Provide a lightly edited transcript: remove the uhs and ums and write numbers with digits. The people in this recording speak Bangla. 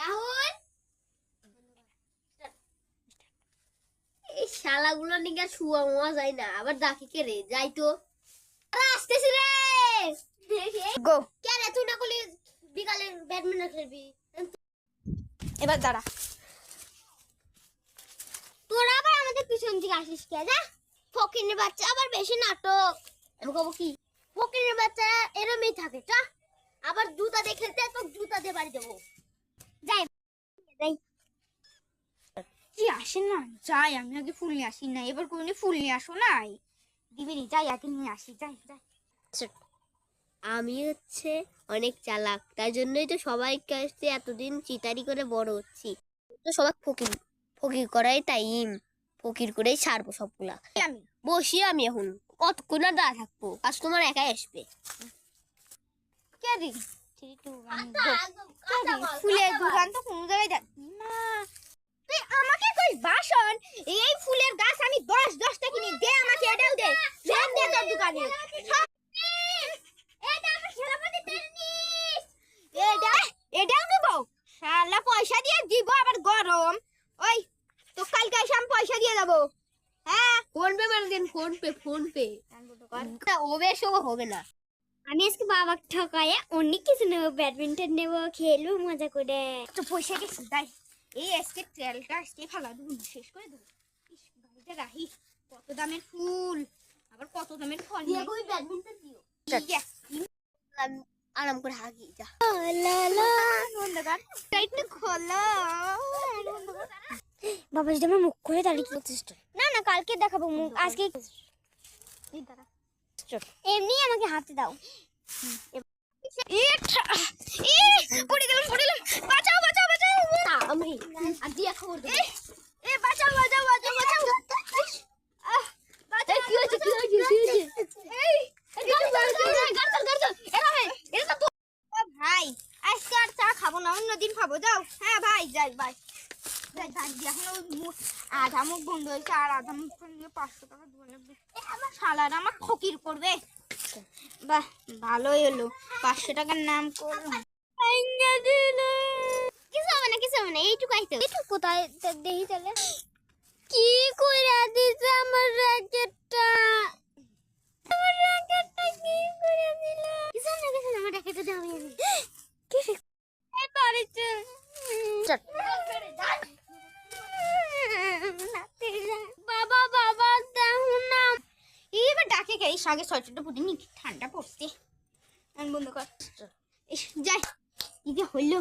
রাহুল, এই শালাগুলো নিকে শুয়া মোয়া যায় না, আবার ডাকে কে রে? যাই তো, আসতেছি রে। গো, কে রে? তুই না করলি বিকালে ব্যাডমিন্টন খেলবি? এবার দাঁড়া। তোরা আবার আমাদের পিছন থেকে আসিস কে? যা, ফকিনের বাচ্চা আবার বেশি নাটক। আমি কব কি, ফকিনের বাচ্চা এরমই থাকে। চা, আবার জুতা দিয়ে খেলতে তো জুতা দিয়ে বাড়ি দেবো। যাই যাই। তুই আসেন না, যাই। আমি আগে ফুল নিয়ে আসি না, এবার কোনদিন ফুল নিয়ে আসো নাই দিবেনি। যাই আগে নিয়ে আসি, যাই যাই। আমি হচ্ছে অনেক চালাক, তাই জন্যই তো সবাই কাছে এতদিন চিতারি করে বড় হচ্ছি। তো সবাই ফকির ফকির করাই টাইম, ফকির করেই ছাড়বো সবগুলা। আমি বসি আমি এখন কতক্ষণ আর দাঁড়া থাকবো? কাস্টমার একাই আসবে। কে রে? ফুলের দোকান তো কোনো জায়গায় না। তুই আমাকে কই বাসন? এই ফুলের গাছ আমি 10-10টা কিনি, দে আমাকে, এটাও দে। ফ্যান দে তোর দোকানে। এটাও দেবো? শালা পয়সা দিয়ে দিব, আবার গরম। ওই তো কালকে এসে আমি পয়সা দিয়ে যাবো। হ্যাঁ, ফোন পে মেরে দিন, ফোন পে, ফোন পে। ও বেশও হবে না। আমি আজকে বাবাকে ঠকায়ে অনেক কিছু নেবো, ব্যাডমিন্টন নেবো, খেলবো মজা করে। তো পয়সা গেছি, তাই এই আজকে তেলটা আজকে ফালা দেবো, শেষ করে দেবো। গাড়িটা রাহি, কত দামের ফুল, আবার কত দামের ফল। ব্যাডমিন্টন দিও, আরাম করে হাগি যা। একটু খোলো। বাবা যদি আমার মুখ করে দাঁড়িয়ে না না, কালকে দেখাবো মুখ, আজকে এমনি আমাকে হাতে দাও। পড়ে গেলাম, পড়ে গেলাম। বাঁচাও বাঁচাও বাঁচাও। আমি আর দিয়া খবর দেব। এ বাঁচাও বাঁচাও বাঁচাও বাঁচাও। এই কি হয়েছে, কি হয়েছে, কি হয়েছে? এই এটা ভাই, আজকে আর চা খাবো না, অন্যদিন খাবো। যাও। হ্যাঁ ভাই, যাই ভাই। যাই ভাই, এখন আধা মুখ বন্ধ হয়েছে, আর আধা মুখ নিয়ে 500 টাকা দেওয়া লাগবে। আমার শালার আমার ফকির করবে। বাহ, ভালোই হলো, 500 টাকার নাম করলো। কিছু হবে না, কিছু হবে না, এইটুকু আইতো। এইটুকু কোথায় দেখি তাহলে। কি কইরা দিছে আমার র্যাকেটটা? আমার র্যাকেটটা কি কইরা দিল? কিছু না, কিছু না, আমার র্যাকেটটা দাও। আমি কি এই পারিছে? বাবা বাবা দেখো না। এবার ডাকে কে? এই আগে সোয়েটারটা পরে নি, ঠান্ডা পড়ছে। বন্ধ কর। যাই, কি যে হইলো।